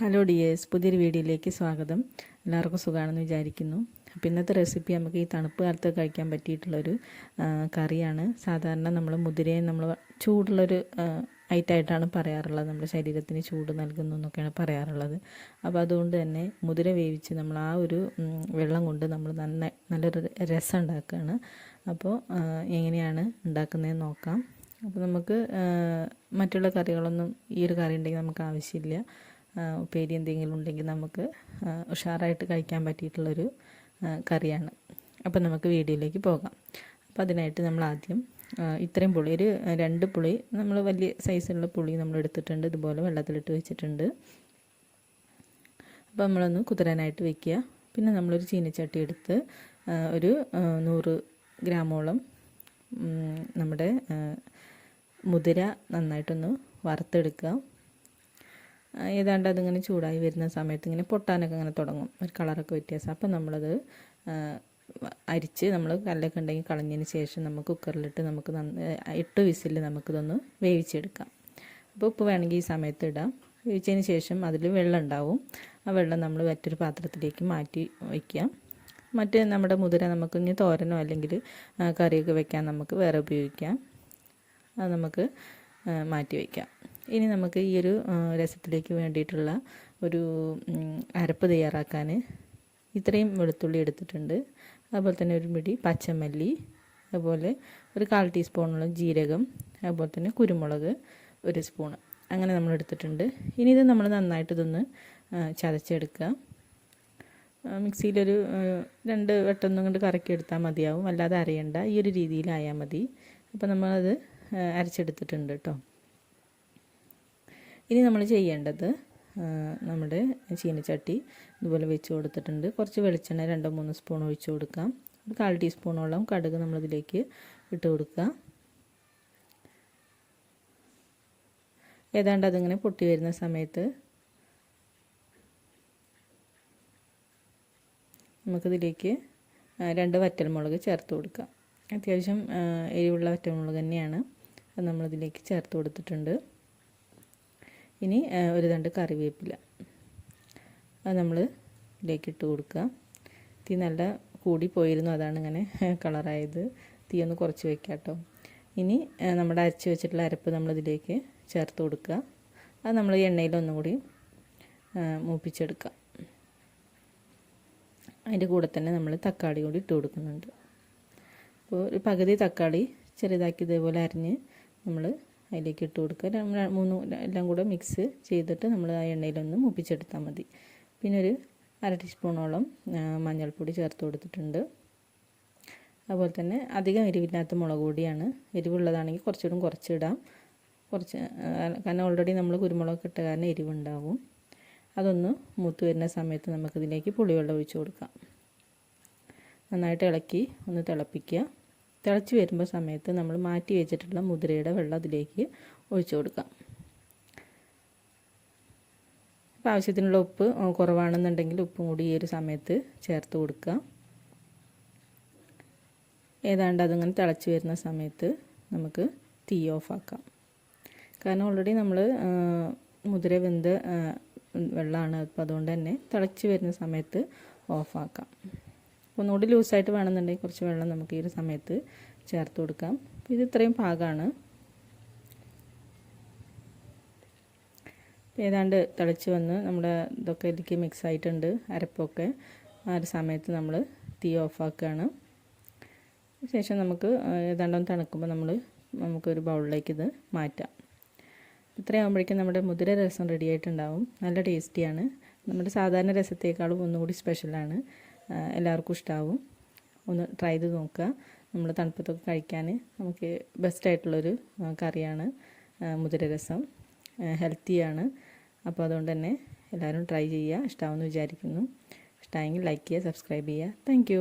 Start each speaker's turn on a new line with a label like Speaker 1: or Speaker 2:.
Speaker 1: Hello dears, പുതിയൊരു വീഡിയോയിലേക്ക് സ്വാഗതം. എല്ലാവർക്കും സുഖമാണെന്ന് വിചാരിക്കുന്നു. അപ്പോൾ ഇന്നത്തെ റെസിപ്പി നമുക്ക് ഈ തണുപ്പ് കാലത്ത് കഴിക്കാൻ പറ്റിയിട്ടുള്ളൊരു കറിയാണ്. സാധാരണ നമ്മൾ മുതിരയെ നമ്മൾ ചൂടുള്ളൊരു ഐറ്റമായിട്ടാണ് പറയാറുള്ളത്. നമ്മുടെ ശരീരത്തിന് ചൂട് നൽകുന്നു എന്നൊക്കെയാണ് പറയാറുള്ളത്. അപ്പോൾ അതുകൊണ്ട് തന്നെ മുതിര വേവിച്ച് നമ്മൾ ആ ഒരു വെള്ളം കൊണ്ട് നമ്മൾ നല്ലൊരു രസം ഉണ്ടാക്കുകയാണ്. അപ്പോൾ എങ്ങനെയാണ് ഉണ്ടാക്കുന്നതെന്ന് നോക്കാം. അപ്പോൾ നമുക്ക് മറ്റുള്ള കറികളൊന്നും ഈ ഒരു കറി ഉണ്ടെങ്കിൽ നമുക്ക് ആവശ്യമില്ല. ഉപ്പേരി എന്തെങ്കിലും ഉണ്ടെങ്കിൽ നമുക്ക് ഉഷാറായിട്ട് കഴിക്കാൻ പറ്റിയിട്ടുള്ളൊരു കറിയാണ്. അപ്പോൾ നമുക്ക് വീഡിയോയിലേക്ക് പോകാം. അപ്പോൾ അതിനായിട്ട് നമ്മൾ ആദ്യം ഇത്രയും പുളി, ഒരു 2 പുളി, നമ്മൾ വലിയ സൈസിലുള്ള പുളി നമ്മൾ എടുത്തിട്ടുണ്ട്. ഇതുപോലെ വെള്ളത്തിലിട്ട് വെച്ചിട്ടുണ്ട്. അപ്പോൾ നമ്മളൊന്ന് കുതിരാനായിട്ട് വെക്കുക. പിന്നെ നമ്മളൊരു ചീനച്ചട്ടി എടുത്ത് ഒരു 100 ഗ്രാമോളം നമ്മുടെ മുതിര നന്നായിട്ടൊന്ന് വറുത്തെടുക്കുക. ഏതാണ്ട് അതിങ്ങനെ ചൂടായി വരുന്ന സമയത്ത് ഇങ്ങനെ പൊട്ടാനൊക്കെ അങ്ങനെ തുടങ്ങും, ഒരു കളറൊക്കെ വ്യത്യാസം. അപ്പം നമ്മളത് അരിച്ച് നമ്മൾ കല്ലൊക്കെ ഉണ്ടെങ്കിൽ കളഞ്ഞതിന് ശേഷം നമുക്ക് കുക്കറിലിട്ട് നമുക്ക് 8 വിസിൽ നമുക്കിതൊന്ന് വേവിച്ചെടുക്കാം. അപ്പോൾ ഉപ്പ് വേണമെങ്കിൽ ഈ സമയത്ത് ഇടാം. വേവിച്ചതിന് ശേഷം അതിൽ വെള്ളം ഉണ്ടാവും. ആ വെള്ളം നമ്മൾ മറ്റൊരു പാത്രത്തിലേക്ക് മാറ്റി വയ്ക്കാം. മറ്റ് നമ്മുടെ മുതിര നമുക്ക് ഇനി തോരനോ അല്ലെങ്കിൽ കറിയൊക്കെ വെക്കാൻ നമുക്ക് വേറെ ഉപയോഗിക്കാം. അത് നമുക്ക് മാറ്റി വയ്ക്കാം. ഇനി നമുക്ക് ഈ ഒരു രസത്തിലേക്ക് വേണ്ടിയിട്ടുള്ള ഒരു അരപ്പ് തയ്യാറാക്കാൻ ഇത്രയും വെളുത്തുള്ളി എടുത്തിട്ടുണ്ട്. അതുപോലെ തന്നെ ഒരു പിടി പച്ചമല്ലി, അതുപോലെ ഒരു 1/4 ടീസ്പൂണോളം ജീരകം, അതുപോലെ തന്നെ കുരുമുളക് 1 സ്പൂണ്, അങ്ങനെ നമ്മൾ എടുത്തിട്ടുണ്ട്. ഇനി ഇത് നമ്മൾ നന്നായിട്ട് ഇതൊന്ന് ചതച്ചെടുക്കുക. മിക്സിയിലൊരു 2 വട്ടം കൊണ്ട് കറക്കി എടുത്താൽ മതിയാവും, അല്ലാതെ അരയണ്ട. ഈ ഒരു രീതിയിലായാൽ മതി. അപ്പോൾ നമ്മളത് അരച്ചെടുത്തിട്ടുണ്ട് കേട്ടോ. ഇനി നമ്മൾ ചെയ്യേണ്ടത്, നമ്മുടെ ചീനച്ചട്ടി ഇതുപോലെ വെച്ച് കൊടുത്തിട്ടുണ്ട്. കുറച്ച് വെളിച്ചെണ്ണ 2-3 സ്പൂൺ ഒഴിച്ച് കൊടുക്കാം. 1/4 ടീസ്പൂണോളം കടുക് നമ്മളിതിലേക്ക് ഇട്ട് കൊടുക്കുക. ഏതാണ്ട് അതിങ്ങനെ പൊട്ടി വരുന്ന സമയത്ത് നമുക്കിതിലേക്ക് 2 വറ്റൽമുളക് ചേർത്ത് കൊടുക്കാം. അത്യാവശ്യം എരിവുള്ള വറ്റൽമുളക് തന്നെയാണ്. അത് നമ്മളിതിലേക്ക് ചേർത്ത് കൊടുത്തിട്ടുണ്ട്. ഇനി ഒരു 2 കറിവേപ്പില അത് നമ്മൾ ഇതിലേക്ക് ഇട്ട് കൊടുക്കുക. തീ നല്ല കൂടി പോയിരുന്നു, അതാണ് ഇങ്ങനെ കളറായത്. തീ ഒന്ന് കുറച്ച് വയ്ക്കുക കേട്ടോ. ഇനി നമ്മുടെ അരച്ച് വെച്ചിട്ടുള്ള അരപ്പ് നമ്മളിതിലേക്ക് ചേർത്ത് കൊടുക്കുക. അത് നമ്മൾ എണ്ണയിലൊന്നും കൂടി മൂപ്പിച്ചെടുക്കുക. അതിൻ്റെ കൂടെ തന്നെ നമ്മൾ തക്കാളി കൂടി ഇട്ട് കൊടുക്കുന്നുണ്ട്. അപ്പോൾ ഒരു പകുതി തക്കാളി ചെറുതാക്കി ഇതേപോലെ അരിഞ്ഞ് നമ്മൾ അതിലേക്ക് ഇട്ട് കൊടുക്കുക. 3 എല്ലാം കൂടെ മിക്സ് ചെയ്തിട്ട് നമ്മൾ ആ എണ്ണയിലൊന്ന് മൂപ്പിച്ചെടുത്താൽ മതി. പിന്നെ ഒരു 1/2 ടീസ്പൂണോളം മഞ്ഞൾപ്പൊടി ചേർത്ത് കൊടുത്തിട്ടുണ്ട്. അതുപോലെ തന്നെ അധികം എരിവില്ലാത്ത മുളക് പൊടിയാണ്. എരിവുള്ളതാണെങ്കിൽ കുറച്ചുകൂടി കുറച്ചിടാം. കാരണം ഓൾറെഡി നമ്മൾ കുരുമുളക് ഇട്ട കാരണം എരിവുണ്ടാവും. അതൊന്ന് മൂത്ത് വരുന്ന സമയത്ത് നമുക്കിതിലേക്ക് പുളിവെള്ളം ഒഴിച്ച് കൊടുക്കാം. നന്നായിട്ട് ഇളക്കി ഒന്ന് തിളപ്പിക്കുക. തിളച്ച് വരുമ്പോൾ സമയത്ത് നമ്മൾ മാറ്റി വെച്ചിട്ടുള്ള മുതിരയുടെ വെള്ളം അതിലേക്ക് ഒഴിച്ചു കൊടുക്കാം. അപ്പോൾ ആവശ്യത്തിനുള്ള ഉപ്പ് കുറവാണെന്നുണ്ടെങ്കിൽ ഉപ്പും കൂടി ഈ ഒരു സമയത്ത് ചേർത്ത് കൊടുക്കുക. ഏതാണ്ട് അതിങ്ങനെ തിളച്ച് വരുന്ന സമയത്ത് നമുക്ക് തീ ഓഫാക്കാം. കാരണം ഓൾറെഡി നമ്മൾ മുതിര വെന്ത വെള്ളമാണ്. അപ്പോൾ അതുകൊണ്ട് തന്നെ തിളച്ച് വരുന്ന സമയത്ത് ഓഫാക്കാം. ഒന്നുകൂടി ലൂസായിട്ട് വേണമെന്നുണ്ടെങ്കിൽ കുറച്ച് വെള്ളം നമുക്ക് ഈ ഒരു സമയത്ത് ചേർത്ത് കൊടുക്കാം. ഇത് ഇത്രയും പാകമാണ്. ഏതാണ്ട് തിളച്ച് വന്ന് നമ്മുടെ ഇതൊക്കെ ഇതിലേക്ക് മിക്സ് ആയിട്ടുണ്ട്, അരപ്പൊക്കെ. ആ ഒരു സമയത്ത് നമ്മൾ തീ ഓഫാക്കുകയാണ്. ശേഷം നമുക്ക് ഏതാണ്ടൊന്ന് തണുക്കുമ്പോൾ നമുക്കൊരു ബൗളിലേക്ക് ഇത് മാറ്റാം. ഇത്രയാകുമ്പോഴേക്കും നമ്മുടെ മുതിര രസം റെഡി ആയിട്ടുണ്ടാവും. നല്ല ടേസ്റ്റിയാണ്. നമ്മുടെ സാധാരണ രസത്തേക്കാളും ഒന്നുകൂടി സ്പെഷ്യലാണ്. എല്ലാവർക്കും ഇഷ്ടമാവും. ഒന്ന് ട്രൈ ചെയ്ത് നോക്കുക. നമ്മൾ തണുപ്പത്തൊക്കെ കഴിക്കാൻ നമുക്ക് ബെസ്റ്റായിട്ടുള്ളൊരു കറിയാണ് മുതിര രസം. ഹെൽത്തിയാണ്. അപ്പോൾ അതുകൊണ്ട് തന്നെ എല്ലാവരും ട്രൈ ചെയ്യുക. ഇഷ്ടമാവുമെന്ന് വിചാരിക്കുന്നു. ഇഷ്ടമായെങ്കിൽ ലൈക്ക് ചെയ്യുക, സബ്സ്ക്രൈബ് ചെയ്യുക. താങ്ക്